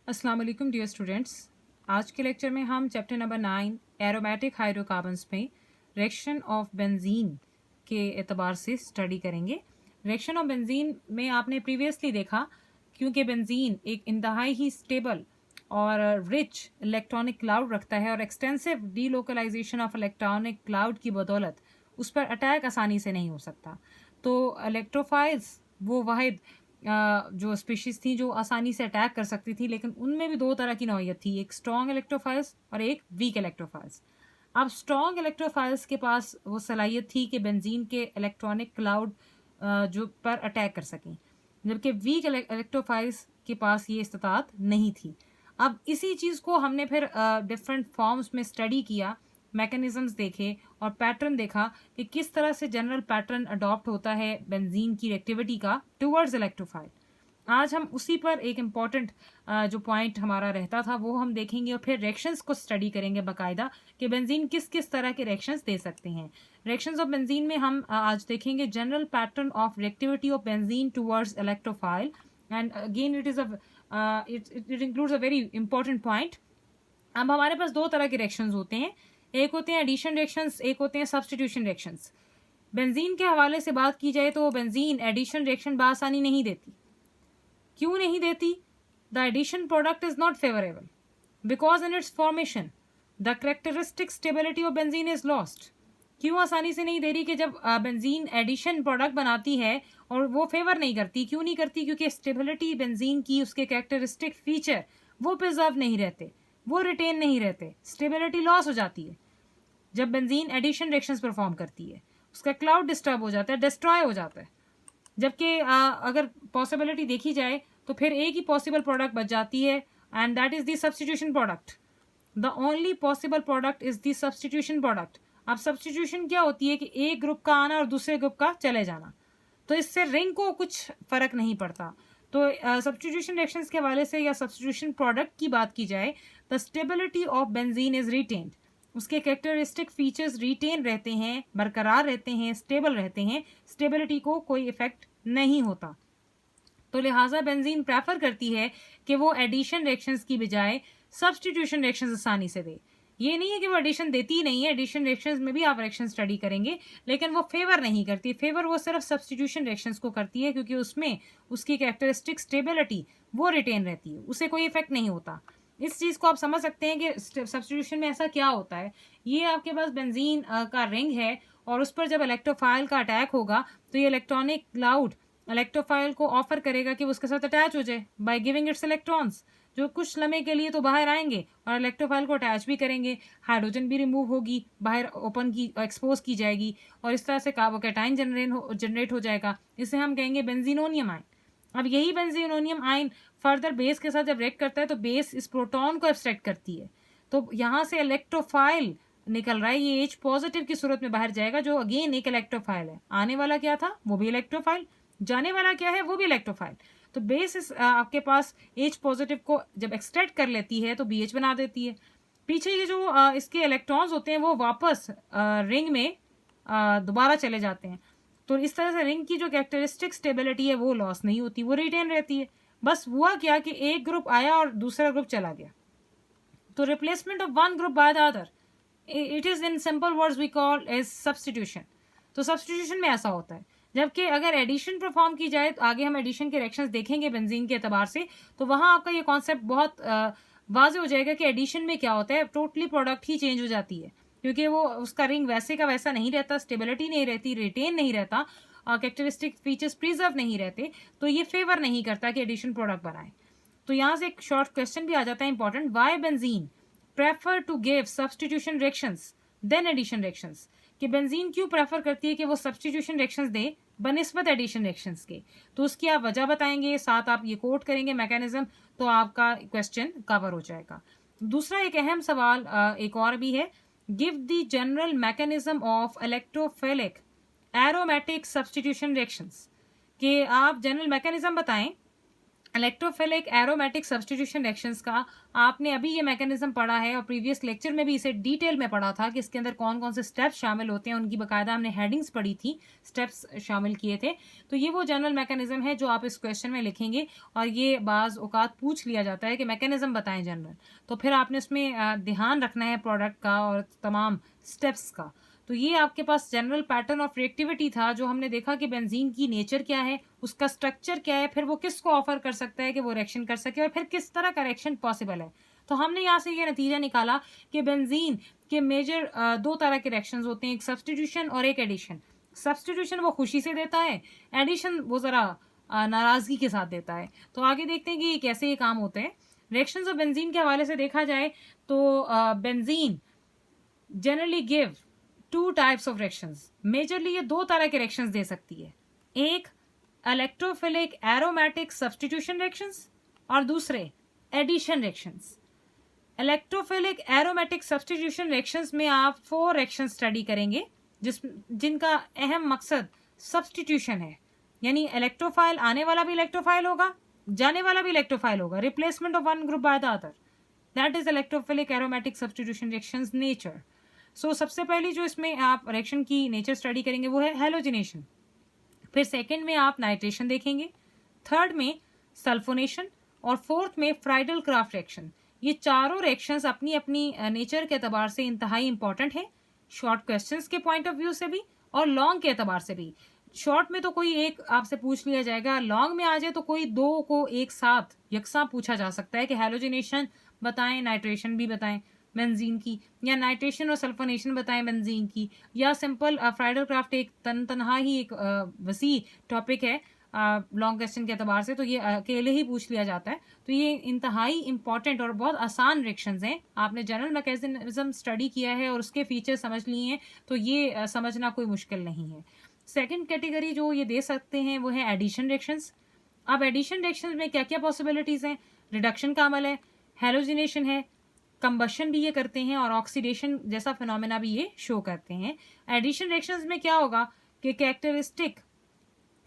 अस्सलाम वालेकुम dear students. आज के लेक्चर में हम चैप्टर नंबर 9 एरोमेटिक हाइड्रोकार्बन्स में रिएक्शन ऑफ बेंजीन के एतबार से स्टडी करेंगे। रिएक्शन ऑफ बेंजीन में आपने प्रीवियसली देखा क्योंकि बेंजीन एक इंतहाई ही स्टेबल और रिच इलेक्ट्रॉनिक क्लाउड रखता है और extensive delocalisation of electronic cloud की बदौलत उस पर अटैक आसानी से नहीं हो सकता। तो इलेक्ट्रोफाइल्स वो वाहिद जो स्पीशीज़ थी जो आसानी से अटैक कर सकती थी, लेकिन उनमें भी दो तरह की नौइयत थी, एक स्ट्रॉन्ग इलेक्ट्रोफाइल्स और एक वीक इलेक्ट्रोफाइल्स। अब स्ट्रॉन्ग इलेक्ट्रोफाइल्स के पास वो सलाहियत थी कि बेंजीन के इलेक्ट्रॉनिक क्लाउड जो पर अटैक कर सकें, जबकि वीक इलेक्ट्रोफाइल्स के पास ये इस्तात नहीं थी। अब इसी चीज़ को हमने फिर डिफरेंट फॉर्म्स में स्टडी किया, मैकेनिज़म्स देखे और पैटर्न देखा कि किस तरह से जनरल पैटर्न अडॉप्ट होता है बेंजीन की रिएक्टिविटी का टुवर्ड्स इलेक्ट्रोफाइल। आज हम उसी पर एक इम्पॉर्टेंट जो पॉइंट हमारा रहता था वो हम देखेंगे और फिर रिएक्शंस को स्टडी करेंगे बाकायदा कि बेंजीन किस किस तरह के रिएक्शंस दे सकते हैं। रिएक्शंस ऑफ बेंजीन में हम आज देखेंगे general pattern of reactivity of benzene towards electrophile and again it includes a very important point. अब हमारे पास दो तरह के रिएक्शंस होते हैं, एक होते हैं एडिशन रिएक्शंस, एक होते हैं सब्स्टिट्यूशन रिएक्शंस। बेंजीन के हवाले से बात की जाए तो बेंजीन एडिशन रिएक्शन बआसानी नहीं देती। क्यों नहीं देती? The addition product is not favourable because in its formation the characteristic stability of benzene is lost. क्यों आसानी से नहीं दे रही? कि जब बेंजीन एडिशन प्रोडक्ट बनाती है और वो फेवर नहीं करती, क्यों नहीं करती? क्योंकि स्टेबिलिटी बेंजीन की, उसके कैरेक्टरिस्टिक फीचर वो प्रिजर्व नहीं रहते, वो रिटेन नहीं रहते, स्टेबिलिटी लॉस हो जाती है। जब बेंजीन एडिशन रिएक्शंस परफॉर्म करती है उसका क्लाउड डिस्टर्ब हो जाता है, डिस्ट्रॉय हो जाता है। जबकि अगर पॉसिबिलिटी देखी जाए तो फिर एक ही पॉसिबल प्रोडक्ट बच जाती है and that is the substitution product. The only possible product is the substitution product. अब सब्स्टिट्यूशन क्या होती है कि एक ग्रुप का आना और दूसरे ग्रुप का चले जाना, तो इससे रिंग को कुछ फर्क नहीं पड़ता। तो सब्स्टिट्यूशन रिएक्शंस के हवाले से या सब्स्टिट्यूशन प्रोडक्ट की बात की जाए, the stability of benzene is retained. उसके कैरेक्टरिस्टिक फीचर्स रिटेन रहते हैं, बरकरार रहते हैं, स्टेबल रहते हैं, स्टेबिलिटी को कोई इफेक्ट नहीं होता। तो लिहाजा बेंजीन प्रेफर करती है कि वो एडिशन रिएक्शंस की बजाय सब्स्टिट्यूशन रिएक्शंस आसानी से दे। ये नहीं है कि वो एडिशन देती ही नहीं है, एडिशन रिएक्शंस में भी आप रिएक्शन स्टडी करेंगे, लेकिन वो फेवर नहीं करती। फेवर वो सिर्फ सब्स्टिट्यूशन रिएक्शंस को करती है क्योंकि उसमें उसकी कैरेक्टरिस्टिक स्टेबिलिटी वो रिटेन रहती है, उसे कोई इफेक्ट नहीं होता। इस चीज़ को आप समझ सकते हैं कि सब्स्टिट्यूशन में ऐसा क्या होता है। ये आपके पास बेंजीन का रिंग है और उस पर जब इलेक्ट्रोफाइल का अटैक होगा तो ये इलेक्ट्रॉनिक क्लाउड इलेक्ट्रोफाइल को ऑफर करेगा कि वो उसके साथ अटैच हो जाए बाय गिविंग इट्स इलेक्ट्रॉन्स, जो कुछ लम्हे के लिए तो बाहर आएंगे और इलेक्ट्रोफाइल को अटैच भी करेंगे। हाइड्रोजन भी रिमूव होगी, बाहर ओपन की एक्सपोज की जाएगी और इस तरह से कार्बोकैटायन जनरेट हो जाएगा। इसे हम कहेंगे बेंजीनोनियम आयन। अब यही बेंजीनोनियम आयन फर्दर बेस के साथ जब रिएक्ट करता है तो बेस इस प्रोटॉन को एब्स्ट्रैक्ट करती है, तो यहाँ से इलेक्ट्रोफाइल निकल रहा है, ये H पॉजिटिव की सूरत में बाहर जाएगा जो अगेन एक इलेक्ट्रोफाइल है। आने वाला क्या था? वो भी इलेक्ट्रोफाइल। जाने वाला क्या है? वो भी इलेक्ट्रोफाइल। तो बेस इस आपके पास H पॉजिटिव को जब एक्सट्रैक्ट कर लेती है तो BH बना देती है। पीछे ये जो इसके इलेक्ट्रॉन्स होते हैं वो वापस रिंग में दोबारा चले जाते हैं। तो इस तरह से रिंग की जो कैरेक्टरिस्टिक स्टेबिलिटी है वो लॉस नहीं होती, वो रिटेन रहती है। बस हुआ क्या कि एक ग्रुप आया और दूसरा ग्रुप चला गया, तो replacement of one group by the other, it is in simple words we call as substitution. तो सब्स्टिट्यूशन में ऐसा होता है। जबकि अगर एडिशन परफॉर्म की जाए तो आगे हम एडिशन के रिएक्शंस देखेंगे बेंजीन के एतबार से, तो वहाँ आपका ये कॉन्सेप्ट बहुत वाज़ेह हो जाएगा कि एडिशन में क्या होता है। टोटली प्रोडक्ट ही चेंज हो जाती है क्योंकि वो उसका रिंग वैसे का वैसा नहीं रहता, स्टेबिलिटी नहीं रहती, रिटेन नहीं रहता, कैरेक्टरिस्टिक फीचर्स प्रिजर्व नहीं रहते, तो ये फेवर नहीं करता कि एडिशन प्रोडक्ट बनाए। तो यहाँ से एक शॉर्ट क्वेश्चन भी आ जाता है important, why benzene prefer to give substitution reactions than addition reactions. कि बेंजीन क्यों प्रेफर करती है कि वो सब्स्टिट्यूशन रिएक्शंस दे बनिस्बत एडिशन रिएक्शंस के, तो उसकी आप वजह बताएंगे, साथ आप ये कोट करेंगे मैकेनिज्म, तो आपका क्वेश्चन कवर हो जाएगा। दूसरा एक अहम सवाल एक और भी है, give the general mechanism of electrophilic aromatic substitution reactions. कि आप जनरल मैकेनिज्म बताएं इलेक्ट्रोफिलिक एरोमेटिक सब्स्टिट्यूशन रिएक्शंस का आपने अभी ये मैकेनिज्म पढ़ा है और प्रीवियस लेक्चर में भी इसे डिटेल में पढ़ा था कि इसके अंदर कौन कौन से स्टेप्स शामिल होते हैं, उनकी बाकायदा हमने हेडिंग्स पढ़ी थी, स्टेप्स शामिल किए थे। तो ये वो जनरल मैकेनिज्म है जो आप इस क्वेश्चन में लिखेंगे और ये बाज़ औकात पूछ लिया जाता है कि मैकेनिज्म बताएं जनरल, तो फिर आपने उसमें ध्यान रखना है प्रोडक्ट का और तमाम स्टेप्स का। तो ये आपके पास जनरल पैटर्न ऑफ रिएक्टिविटी था जो हमने देखा कि बेंजीन की नेचर क्या है, उसका स्ट्रक्चर क्या है, फिर वो किसको ऑफर कर सकता है कि वो रिएक्शन कर सके और फिर किस तरह का रिएक्शन पॉसिबल है। तो हमने यहाँ से ये नतीजा निकाला कि बेंजीन के मेजर दो तरह के रिएक्शंस होते हैं, एक सब्स्टिट्यूशन और एक एडिशन। सब्स्टिट्यूशन वो खुशी से देता है, एडिशन वो ज़रा नाराज़गी के साथ देता है। तो आगे देखते हैं कि कैसे ये काम होते हैं। रिएक्शंस ऑफ बेंजीन के हवाले से देखा जाए तो benzene generally give two types of reactions. Majorly ये दो तरह के रिएक्शंस दे सकती है, एक इलेक्ट्रोफिलिक एरोमेटिक सब्स्टिट्यूशन रिएक्शंस और दूसरे addition reactions. Electrophilic aromatic substitution reactions में आप 4 रिएक्शन स्टडी करेंगे जिनका अहम मकसद सब्स्टिट्यूशन है, यानी इलेक्ट्रोफाइल आने वाला भी इलेक्ट्रोफाइल होगा, जाने वाला भी इलेक्ट्रोफाइल होगा, replacement of one group by the other. That is electrophilic aromatic substitution reactions nature. So सबसे पहली जो इसमें आप रिएक्शन की नेचर स्टडी करेंगे वो है हैलोजिनेशन, फिर सेकंड में आप नाइट्रेशन देखेंगे, थर्ड में सल्फोनेशन और फोर्थ में फ्राइडल क्राफ्ट रिएक्शन। ये चारों रिएक्शंस अपनी अपनी नेचर के एतबार से इंतहाई इंपॉर्टेंट है, शॉर्ट क्वेश्चंस के पॉइंट ऑफ व्यू से भी और लॉन्ग के एतबार से भी। शॉर्ट में तो कोई एक आपसे पूछ लिया जाएगा, लॉन्ग में आ जाए तो कोई दो को एक साथ यकसा पूछा जा सकता है कि हैलोजिनेशन बताएं, नाइट्रेशन भी बताएं बेंजीन की, या नाइट्रेशन और सल्फोनेशन बताएं बेंजीन की, या सिंपल फ्राइडल क्राफ्ट एक तनहा ही एक वसी टॉपिक है लॉन्ग क्वेश्चन के अतबार से, तो ये अकेले ही पूछ लिया जाता है। तो ये इंतहाई इंपॉर्टेंट और बहुत आसान रिएक्शंस हैं। आपने जनरल मैकेनिज्म स्टडी किया है और उसके फीचर समझ लिए हैं, तो ये समझना कोई मुश्किल नहीं है। सेकेंड कैटेगरी जो ये दे सकते हैं वो है एडिशन रिएक्शंस। अब एडिशन रिएक्शंस में क्या क्या पॉसिबिलिटीज़ हैं? रिडक्शन का अमल है, हैलोजिनेशन है, कंबशन भी ये करते हैं और ऑक्सीडेशन जैसा फिनोमेना भी ये शो करते हैं। एडिशन रिएक्शंस में क्या होगा कि कैरेक्टरिस्टिक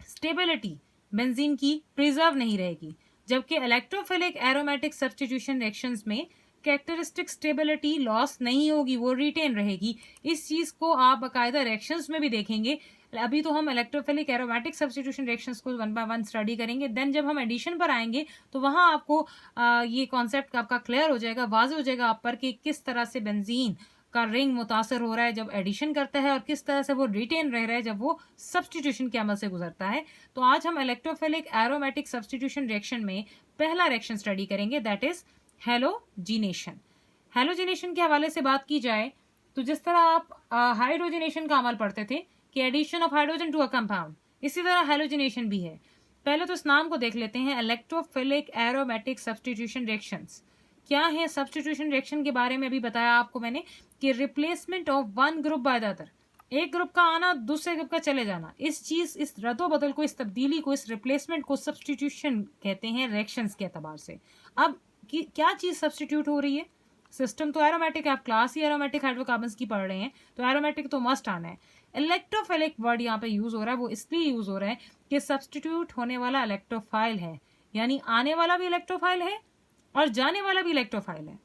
स्टेबिलिटी बेंजीन की प्रिजर्व नहीं रहेगी, जबकि इलेक्ट्रोफिलिक एरोमेटिक सब्स्टिट्यूशन रिएक्शंस में कैरेक्टरिस्टिक स्टेबिलिटी लॉस नहीं होगी, वो रिटेन रहेगी। इस चीज़ को आप बाकायदा रिएक्शंस में भी देखेंगे। अभी तो हम इलेक्ट्रोफिलिक एरोमेटिक सब्स्टिट्यूशन रिएक्शंस को 1 बाय 1 स्टडी करेंगे, देन जब हम एडिशन पर आएंगे तो वहाँ आपको ये कॉन्सेप्ट आपका क्लियर हो जाएगा, वाज़ेह हो जाएगा आप पर कि किस तरह से बेंजीन का रिंग मुतासर हो रहा है जब एडिशन करता है और किस तरह से वो रिटेन रह रहा है जब वो सब्स्टिट्यूशन के अमल से गुजरता है। तो आज हम इलेक्ट्रोफिलिक एरोमेटिक सब्स्टिट्यूशन रिएक्शन में पहला रिएक्शन स्टडी करेंगे, दैट इज हैलोजिनेशन। हैलोजिनेशन के हवाले से बात की जाए तो जिस तरह आप हाइड्रोजिनेशन का अमल पढ़ते थे कि addition of hydrogen to a compound, इसी तरह हैलोजिनेशन भी है। पहले तो इस नाम को देख लेते हैं, इलेक्ट्रोफिलिक एरोमेटिक सब्स्टिट्यूशन रिएक्शंस क्या है। सब्स्टिट्यूशन रिएक्शन के बारे में अभी बताया आपको मैंने कि replacement of one group by the other, एक ग्रुप का आना दूसरे ग्रुप का चले जाना, इस चीज, इस रद्दो बदल को, इस तब्दीली को, इस रिप्लेसमेंट को सब्स्टिट्यूशन कहते हैं रिएक्शंस के एतबार से। अब क्या चीज सब्स्टिट्यूट हो रही है? सिस्टम तो एरोमेटिक है, आप क्लास ही एरोमेटिक हाइड्रोकार्बन्स की पढ़ रहे हैं तो एरोमेटिक तो मस्ट आना है। इलेक्ट्रोफिलिक वर्ड यहाँ पे यूज हो रहा है, वो इसलिए यूज हो रहा है कि सब्स्टिट्यूट होने वाला इलेक्ट्रोफाइल है, यानी आने वाला भी इलेक्ट्रोफाइल है और जाने वाला भी इलेक्ट्रोफाइल है।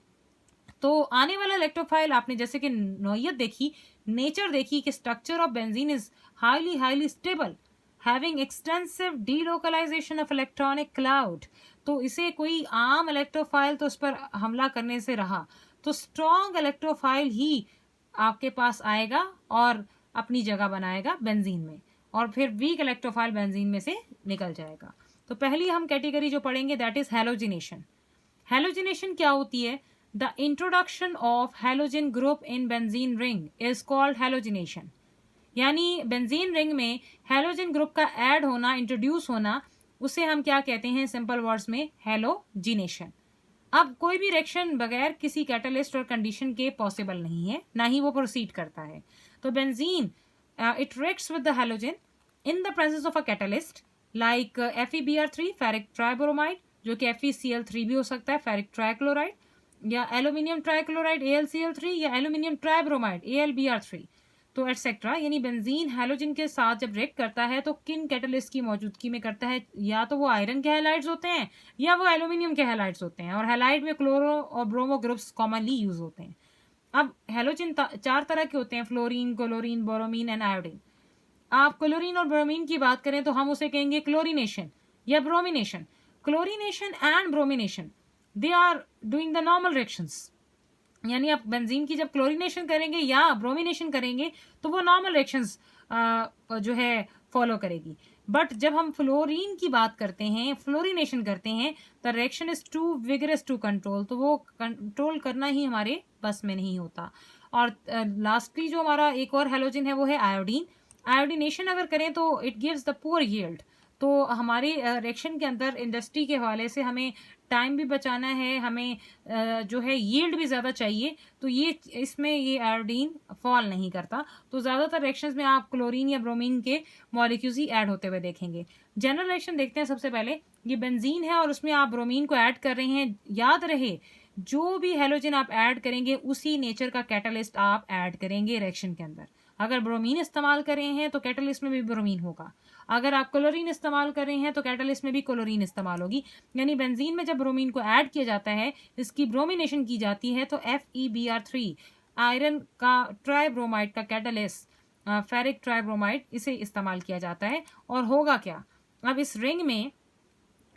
तो आने वाला इलेक्ट्रोफाइल आपने जैसे कि नौयत देखी, नेचर देखी कि structure of benzene is highly stable, having extensive delocalisation of electronic cloud. तो इसे कोई आम इलेक्ट्रोफाइल तो उस पर हमला करने से रहा, तो स्ट्रॉन्ग इलेक्ट्रोफाइल ही आपके पास आएगा और अपनी जगह बनाएगा बेंजीन में, और फिर वीक इलेक्ट्रोफाइल बेंजीन में से निकल जाएगा। तो पहली हम कैटेगरी जो पढ़ेंगे दैट इज हैलोजिनेशन। हैलोजिनेशन क्या होती है? The introduction of halogen group in benzene ring is called halogenation, यानी बेंजीन रिंग में हैलोजन ग्रुप का ऐड होना, इंट्रोड्यूस होना, उसे हम क्या कहते हैं सिंपल वर्ड्स में? हैलोजिनेशन। अब कोई भी रिएक्शन बगैर किसी कैटलिस्ट और कंडीशन के पॉसिबल नहीं है, ना ही वो प्रोसीड करता है। तो benzene it reacts with the halogen in the presence of a catalyst like FeBr3 ferric tribromide, जो कि FeCl3 भी हो सकता है, फेरिक ट्राइक्लोराइड, या एल्यूमिनियम ट्राइक्लोराइड AlCl3, या एल्यूमिनियम ट्राइब्रोमाइड AlBr3। तो एटसेट्रा, यानी बेंजीन हैलोजन के साथ जब रिएक्ट करता है तो किन कैटलिस्ट की मौजूदगी में करता है, या तो वो आयरन के हैलाइड्स होते हैं या वो एल्यूमिनियम के हैलाइड्स होते हैं, और हैलाइड में क्लोरो और ब्रोमो ग्रुप्स कॉमनली यूज होते हैं। अब हैलोजन 4 तरह के होते हैं, fluorine, chlorine, bromine and iodine. आप क्लोरीन और ब्रोमीन की बात करें तो हम उसे कहेंगे क्लोरीनेशन या bromination. Chlorination and bromination, they are doing the normal reactions, यानी आप बेंजीन की जब क्लोरीनेशन करेंगे या ब्रोमिनेशन करेंगे तो वो नॉर्मल रिएक्शंस जो है फॉलो करेगी। बट जब हम फ्लोरीन की बात करते हैं, फ्लोरीनेशन करते हैं, the reaction is too vigorous to control, तो वो कंट्रोल करना ही हमारे बस में नहीं होता। और लास्टली जो हमारा एक और हैलोजन है वो है आयोडीन। आयोडीनेशन अगर करें तो it gives the poor yield, तो हमारे रिएक्शन के अंदर इंडस्ट्री के हवाले से हमें टाइम भी बचाना है, हमें जो है यील्ड भी ज़्यादा चाहिए, तो ये इसमें ये आयोडीन फॉल नहीं करता। तो ज़्यादातर रिएक्शंस में आप क्लोरीन या ब्रोमीन के मॉलिक्यूल्स ही ऐड होते हुए देखेंगे। जनरल रिएक्शन देखते हैं। सबसे पहले ये बेंजीन है और उसमें आप ब्रोमीन को ऐड कर रहे हैं। याद रहे, जो भी हैलोजन आप ऐड करेंगे उसी नेचर का कैटलिस्ट आप ऐड करेंगे रिएक्शन के अंदर। अगर ब्रोमीन इस्तेमाल कर रहे हैं तो कैटलिस्ट में भी ब्रोमीन होगा, अगर आप क्लोरीन इस्तेमाल कर रहे हैं तो कैटलिस्ट में भी क्लोरीन इस्तेमाल होगी। यानी बेंजीन में जब ब्रोमीन को ऐड किया जाता है, इसकी ब्रोमिनेशन की जाती है, तो FeBr3 आयरन का ट्राइब्रोमाइड का कैटलिस्ट, फेरिक ट्राइब्रोमाइड, इसे इस्तेमाल किया जाता है। और होगा क्या, अब इस रिंग में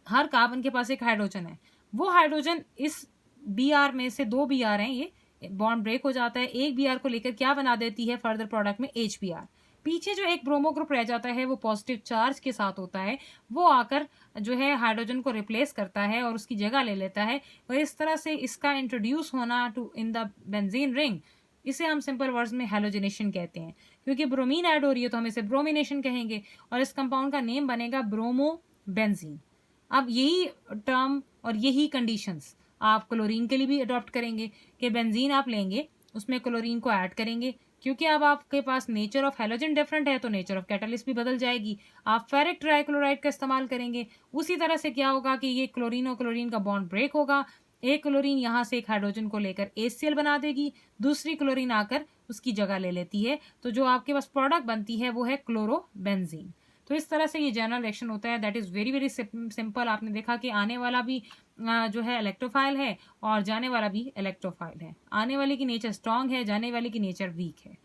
हर कार्बन के पास एक हाइड्रोजन है, वो हाइड्रोजन इस Br में से 2 Br हैं, ये बॉन्ड ब्रेक हो जाता है, एक Br को लेकर क्या बना देती है फर्दर प्रोडक्ट में HBr। पीछे जो एक ब्रोमो ग्रुप रह जाता है वो पॉजिटिव चार्ज के साथ होता है, वो आकर जो है हाइड्रोजन को रिप्लेस करता है और उसकी जगह ले लेता है। और इस तरह से इसका इंट्रोड्यूस होना टू इन द बेंजीन रिंग, इसे हम सिंपल वर्ड्स में हैलोजिनेशन कहते हैं। क्योंकि ब्रोमीन ऐड हो रही है तो हम इसे ब्रोमिनेशन कहेंगे और इस कंपाउंड का नेम बनेगा ब्रोमो बेंजीन। अब यही टर्म और यही कंडीशंस आप क्लोरीन के लिए भी अडॉप्ट करेंगे कि बेंजीन आप लेंगे, उसमें क्लोरीन को ऐड करेंगे, क्योंकि अब आपके पास नेचर ऑफ हैलोजन डिफरेंट है तो नेचर ऑफ कैटलिस्ट भी बदल जाएगी। आप फेरिक ट्राइक्लोराइड का इस्तेमाल करेंगे, उसी तरह से क्या होगा कि ये क्लोरीन और क्लोरीन का बॉन्ड ब्रेक होगा, एक क्लोरीन यहाँ से एक हाइड्रोजन को लेकर HCl बना देगी, दूसरी क्लोरीन आकर उसकी जगह ले लेती है, तो जो आपके पास प्रोडक्ट बनती है वो है क्लोरोबेंजीन। तो इस तरह से ये जनरल रिएक्शन होता है। That is very very simple. आपने देखा कि आने वाला भी जो है इलेक्ट्रोफाइल है और जाने वाला भी इलेक्ट्रोफाइल है। आने वाले की नेचर स्ट्रांग है, जाने वाले की नेचर वीक है।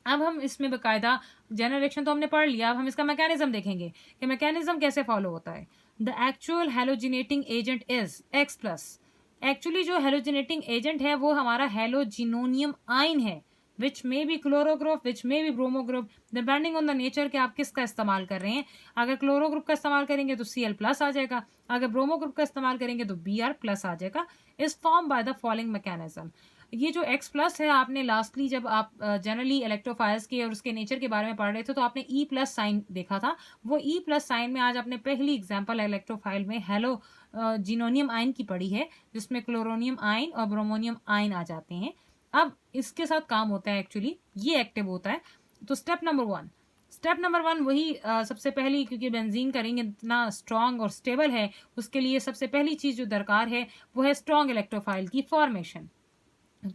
अब हम इसमें बकायदा जनरल रिएक्शन तो हमने पढ़ लिया, अब हम इसका मैकेनिज्म देखेंगे कि मैकेनिज्म कैसे फॉलो होता है। The actual halogenating agent is X+। Actually जो हैलोजिनेटिंग एजेंट है वो हमारा हैलोजिनोनियम आयन है, विच may B chloro group, which may be bromo group, depending on the nature के आप किसका इस्तेमाल कर रहे हैं। अगर क्लोरो ग्रुप का इस्तेमाल करेंगे तो Cl+ आ जाएगा, अगर ब्रोमो ग्रुप का इस्तेमाल करेंगे तो Br+ आ जाएगा। Is form by the following mechanism. ये जो X+ है, आपने लास्टली जब आप जनरली इलेक्ट्रोफाइल्स के और उसके नेचर के बारे में पढ़ रहे थे तो आपने E+ साइन देखा था। वो E+ साइन में आज आपने पहली एग्जाम्पल इलेक्ट्रोफाइल में हेलो जिनोनियम आयन की पढ़ी है, जिसमें क्लोरोनियम आयन और ब्रोमोनियम आयन आ जाते हैं। अब इसके साथ काम होता है, एक्चुअली ये एक्टिव होता है। तो स्टेप नंबर वन वही सबसे पहली, क्योंकि बेंजीन का रिंग इतना स्ट्रांग और स्टेबल है, उसके लिए सबसे पहली चीज़ जो दरकार है वो है स्ट्रांग इलेक्ट्रोफाइल की फॉर्मेशन।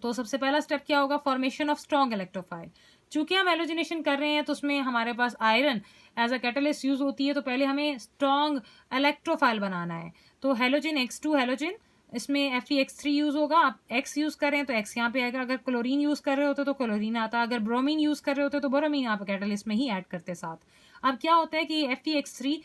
तो सबसे पहला स्टेप क्या होगा, फॉर्मेशन ऑफ स्ट्रांग इलेक्ट्रोफाइल। चूंकि हम हैलोजिनेशन कर रहे हैं तो उसमें हमारे पास iron as a catalyst use होती है, तो पहले हमें स्ट्रांग इलेक्ट्रोफाइल बनाना है। तो हैलोजन X2 हैलोजन, इसमें FeX3 यूज होगा। आप X यूज कर रहे हैं तो X यहाँ पे आएगा, अगर क्लोरीन यूज कर रहे होते तो क्लोरीन आता, अगर ब्रोमीन यूज कर रहे होते तो ब्रोमीन आप कैटलिस्ट में ही ऐड करते साथ। अब क्या होता है कि FeX3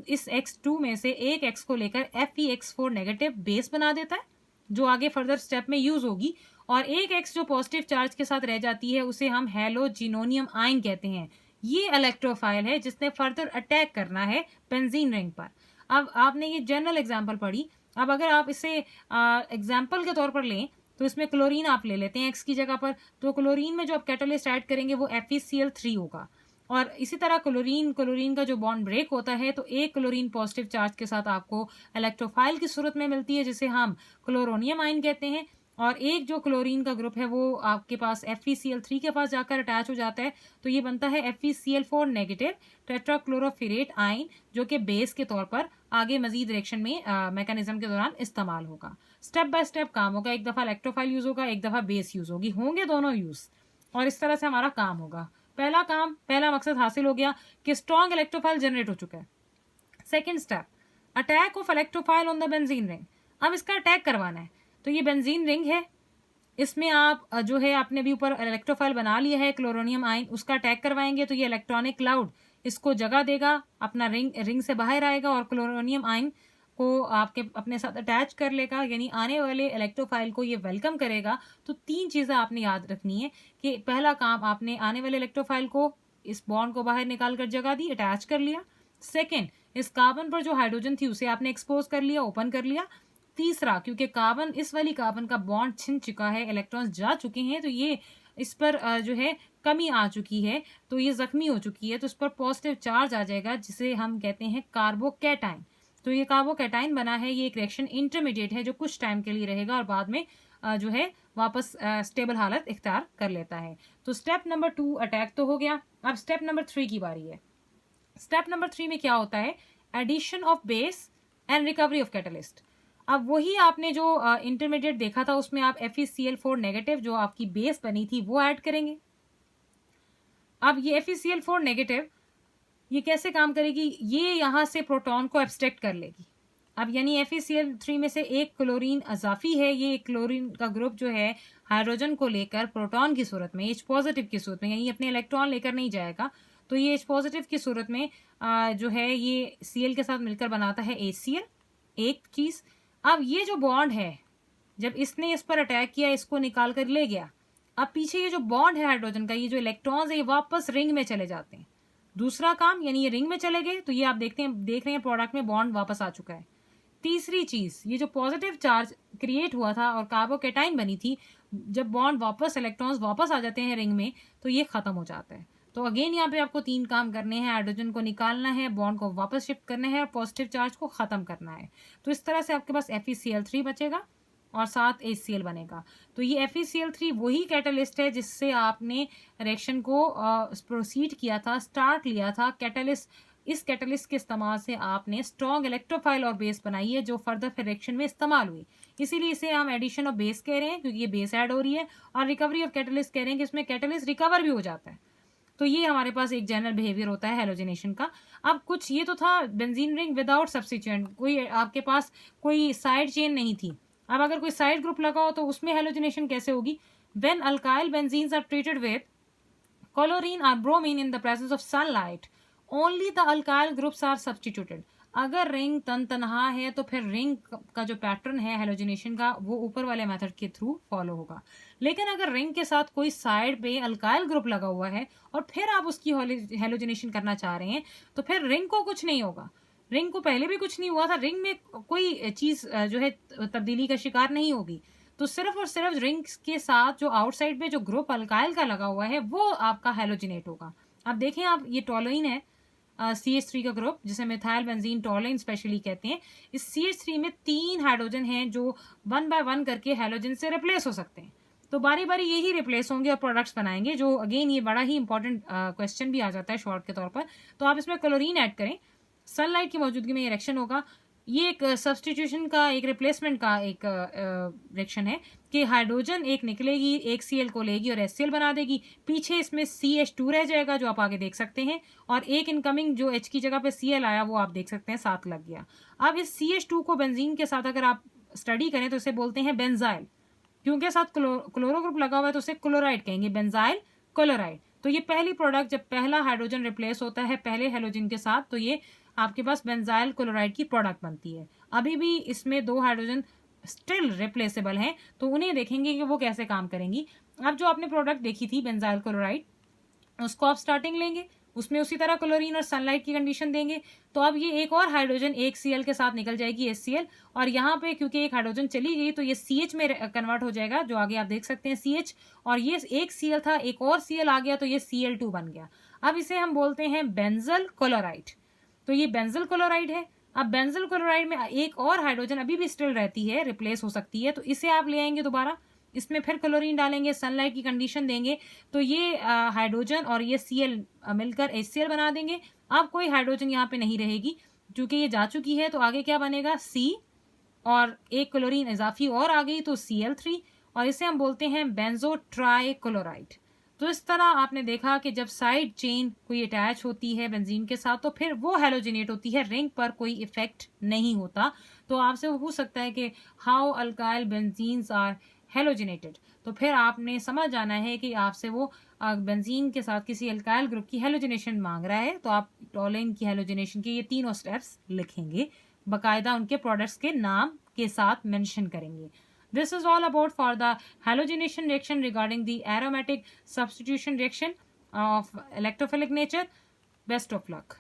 इस X2 में से एक X को लेकर FeX4 नेगेटिव बेस बना देता है, जो आगे फर्दर स्टेप में यूज होगी, और एक X जो पॉजिटिव चार्ज के साथ रह जाती है उसे हम हैलोजिनोनियम आयन कहते हैं। ये इलेक्ट्रोफाइल है जिसने फर्दर अटैक करना है बेंजीन रिंग पर। अब आपने ये जनरल एग्जांपल पढ़ी, अब अगर आप इसे एग्जांपल के तौर पर लें तो इसमें क्लोरीन आप ले लेते हैं X की जगह पर, तो क्लोरीन में जो आप कैटलिस्ट ऐड करेंगे वो FeCl3 होगा। और इसी तरह क्लोरीन का जो बॉन्ड ब्रेक होता है तो एक क्लोरीन पॉजिटिव चार्ज के साथ आपको इलेक्ट्रोफाइल की सूरत में मिलती है, जिसे हम क्लोरोनियम आयन कहते हैं। और एक जो क्लोरीन का ग्रुप है वो आपके पास FeCl3 के पास जाकर अटैच हो जाता है, तो ये बनता है FeCl4 नेगेटिव टेट्राक्लोरोफिरेट आयन, जो कि बेस के तौर पर आगे मजीद रिएक्शन में मैकेनिज्म के दौरान इस्तेमाल होगा। स्टेप बाय स्टेप काम होगा, एक दफ़ा इलेक्ट्रोफाइल यूज होगा, एक दफ़ा बेस यूज होगी, होंगे दोनों यूज। और इस तरह से हमारा काम होगा। पहला मकसद हासिल हो गया कि स्ट्रॉन्ग इलेक्ट्रोफाइल जनरेट हो चुका है। Second step, attack of electrophile on the benzene ring. अब इसका अटैक करवाना है। तो ये बेंजीन रिंग है, इसमें आप जो है आपने भी ऊपर इलेक्ट्रोफाइल बना लिया है क्लोरोनियम आयन, उसका अटैक करवाएंगे तो ये इलेक्ट्रॉनिक क्लाउड इसको जगह देगा, अपना रिंग से बाहर आएगा और क्लोरोनियम आयन को आपके अपने साथ अटैच कर लेगा, यानी आने वाले इलेक्ट्रोफाइल को ये वेलकम करेगा। तो 3 चीज़ें आपने याद रखनी है कि पहला काम, आपने आने वाले इलेक्ट्रोफाइल को, इस बॉन्ड को बाहर निकाल कर जगह दी, अटैच कर लिया। सेकेंड, इस कार्बन पर जो हाइड्रोजन थी उसे आपने एक्सपोज कर लिया, ओपन कर लिया। तीसरा, क्योंकि कार्बन, इस वाली कार्बन का बॉन्ड छिन चुका है, इलेक्ट्रॉन्स जा चुके हैं, तो ये इस पर जो है कमी आ चुकी है, तो ये जख्मी हो चुकी है, तो इस पर पॉजिटिव चार्ज आ जाएगा जिसे हम कहते हैं कार्बोकैटाइन। तो ये कार्बोकैटाइन बना है, ये एक रिएक्शन इंटरमीडिएट है जो कुछ टाइम के लिए रहेगा और बाद में जो है वापस स्टेबल हालत इख्तियार कर लेता है। तो स्टेप नंबर 2 अटैक तो हो गया। अब स्टेप नंबर 3 की बारी है। स्टेप नंबर 3 में क्या होता है? Addition of base and recovery of catalyst. अब वही आपने जो इंटरमीडिएट देखा था उसमें आप FeCl4 नेगेटिव जो आपकी बेस बनी थी वो ऐड करेंगे। अब ये FeCl4 नेगेटिव ये कैसे काम करेगी? ये यहाँ से प्रोटॉन को एब्स्ट्रैक्ट कर लेगी। अब यानी FeCl3 में से एक क्लोरीन अजाफी है, ये क्लोरीन का ग्रुप जो है हाइड्रोजन को लेकर प्रोटॉन की सूरत में, H पॉजिटिव की सूरत में, यानी अपने इलेक्ट्रॉन लेकर नहीं जाएगा, तो ये H पॉजिटिव की सूरत में जो है ये Cl के साथ मिलकर बनाता है HCl, एक चीज। अब ये जो बॉन्ड है, जब इसने इस पर अटैक किया, इसको निकाल कर ले गया, अब पीछे ये जो बॉन्ड है हाइड्रोजन का, ये जो इलेक्ट्रॉन्स है ये वापस रिंग में चले जाते हैं। दूसरा काम, यानी ये रिंग में चले गए, तो ये आप देख रहे हैं प्रोडक्ट में बॉन्ड वापस आ चुका है। तीसरी चीज, ये जो पॉजिटिव चार्ज क्रिएट हुआ था और कार्बोकैटाइन बनी थी, जब बॉन्ड वापस, इलेक्ट्रॉन्स वापस आ जाते हैं रिंग में, तो ये खत्म हो जाता है। तो अगेन यहाँ पे आपको 3 काम करने हैं, हाइड्रोजन को निकालना है, बॉन्ड को वापस शिफ्ट करना है और पॉजिटिव चार्ज को खत्म करना है। तो इस तरह से आपके पास FeCl3 बचेगा और साथ HCl बनेगा। तो ये FeCl3 वही कैटलिस्ट है जिससे आपने रिएक्शन को प्रोसीड किया था, स्टार्ट लिया था। कैटलिस्ट, इस कैटलिस्ट के इस्तेमाल से आपने स्ट्रॉन्ग इलेक्ट्रोफाइल और बेस बनाई है जो फर्दर फिर रिएक्शन में इस्तेमाल हुई। इसीलिए इसे हम एडिशन ऑफ बेस कह रहे हैं, क्योंकि ये बेस ऐड हो रही है, और रिकवरी ऑफ कैटलिस्ट कह रहे हैं कि इसमें कैटलिस्ट रिकवर भी हो जाता है। तो ये हमारे पास एक जनरल बिहेवियर होता है हैलोजिनेशन का। अब कुछ, ये तो था बेंजीन रिंग विदाउट सब्स्टिट्यूएंट, कोई आपके पास कोई साइड चेन नहीं थी। अब अगर कोई साइड ग्रुप लगा हो तो उसमें हैलोजिनेशन कैसे होगी? When alkyl benzenes are treated with chlorine or bromine in the presence of sunlight, only the alkyl groups are substituted. अगर रिंग तनहा है तो फिर रिंग का जो पैटर्न है हेलोजिनेशन का वो ऊपर वाले मेथड के थ्रू फॉलो होगा। लेकिन अगर रिंग के साथ कोई साइड पे अल्काइल ग्रुप लगा हुआ है और फिर आप उसकी हेलोजिनेशन करना चाह रहे हैं, तो फिर रिंग को कुछ नहीं होगा। रिंग को पहले भी कुछ नहीं हुआ था, रिंग में कोई चीज जो है तब्दीली का शिकार नहीं होगी। तो सिर्फ और सिर्फ रिंग्स के साथ जो आउटसाइड में जो ग्रुप अल्काइल का लगा हुआ है वो आपका हेलोजिनेट होगा। अब देखें आप, ये टोलोइन है, CH3 का ग्रुप जिसे मिथाइल बेंजीन टोलोइन स्पेशली कहते हैं। इस CH3 में 3 हाइड्रोजन हैं जो 1 बाय 1 करके हेलोजन से रिप्लेस हो सकते हैं। तो बारी बारी यही रिप्लेस होंगे और प्रोडक्ट्स बनाएंगे, जो अगेन ये बड़ा ही इंपॉर्टेंट क्वेश्चन भी आ जाता है शॉर्ट के तौर पर। तो आप इसमें क्लोरीन ऐड करें, सनलाइट की मौजूदगी में ये रिएक्शन होगा। ये एक सब्सटीट्यूशन का, एक रिप्लेसमेंट का एक रिएक्शन है कि हाइड्रोजन एक निकलेगी, एक Cl को लेगी और HCl बना देगी, पीछे इसमें CH2 रह जाएगा जो आप आगे देख सकते हैं, और एक इनकमिंग जो H की जगह पे Cl आया वो आप देख सकते हैं साथ लग गया। अब इस CH2 को बेंजीन के साथ अगर आप स्टडी करें तो इसे बोलते हैं बेंजाइल, क्योंकि साथ क्लोरो ग्रुप लगा हुआ है तो उसे क्लोराइड कहेंगे, बेंजाइल क्लोराइड। तो ये पहली प्रोडक्ट, जब पहला हाइड्रोजन रिप्लेस होता है पहले हेलोजन के साथ, तो ये आपके पास बेंजाइल क्लोराइड की प्रोडक्ट बनती है। अभी भी इसमें 2 हाइड्रोजन स्टिल रिप्लेसेबल हैं, तो उन्हें देखेंगे कि वो कैसे काम करेंगी। अब जो आपने प्रोडक्ट देखी थी बेंजाइल क्लोराइड, उसको आप स्टार्टिंग लेंगे, उसमें उसी तरह क्लोरीन और सनलाइट की कंडीशन देंगे, तो अब ये एक और हाइड्रोजन एक Cl के साथ निकल जाएगी HCl, और यहाँ पे क्योंकि एक हाइड्रोजन चली गई तो ये CH में कन्वर्ट हो जाएगा, जो आगे आप देख सकते हैं CH, और ये एक Cl था, एक और Cl आ गया तो ये Cl2 बन गया। अब इसे हम बोलते हैं बेंजल क्लोराइड। तो ये बेंजल क्लोराइड है। अब बेंजल क्लोराइड में एक और हाइड्रोजन अभी भी स्टिल रहती है, रिप्लेस हो सकती है, तो इसे आप ले आएंगे दोबारा, इसमें फिर क्लोरीन डालेंगे, सनलाइट की कंडीशन देंगे, तो ये हाइड्रोजन और ये Cl मिलकर HCl बना देंगे। अब कोई हाइड्रोजन यहाँ पे नहीं रहेगी क्योंकि ये जा चुकी है, तो आगे क्या बनेगा? C, और एक क्लोरीन इजाफी और आ गई तो Cl3, और इसे हम बोलते हैं बेंजो ट्राई क्लोराइड। तो इस तरह आपने देखा कि जब साइड चेन कोई अटैच होती है बेंजीन के साथ तो फिर वो हेलोजिनेट होती है, रिंग पर कोई इफेक्ट नहीं होता। तो आपसे वो पूछ सकता है कि how alkyl benzenes are halogenated, तो फिर आपने समझ जाना है कि आपसे वो बेंजीन के साथ किसी अल्काइल ग्रुप की हेलोजिनेशन मांग रहा है, तो आप टोलिन की हेलोजिनेशन के ये तीनों स्टेप्स लिखेंगे, बाकायदा उनके प्रोडक्ट्स के नाम के साथ मेंशन करेंगे। This is all about for the halogenation reaction regarding the aromatic substitution reaction of electrophilic nature. Best of luck.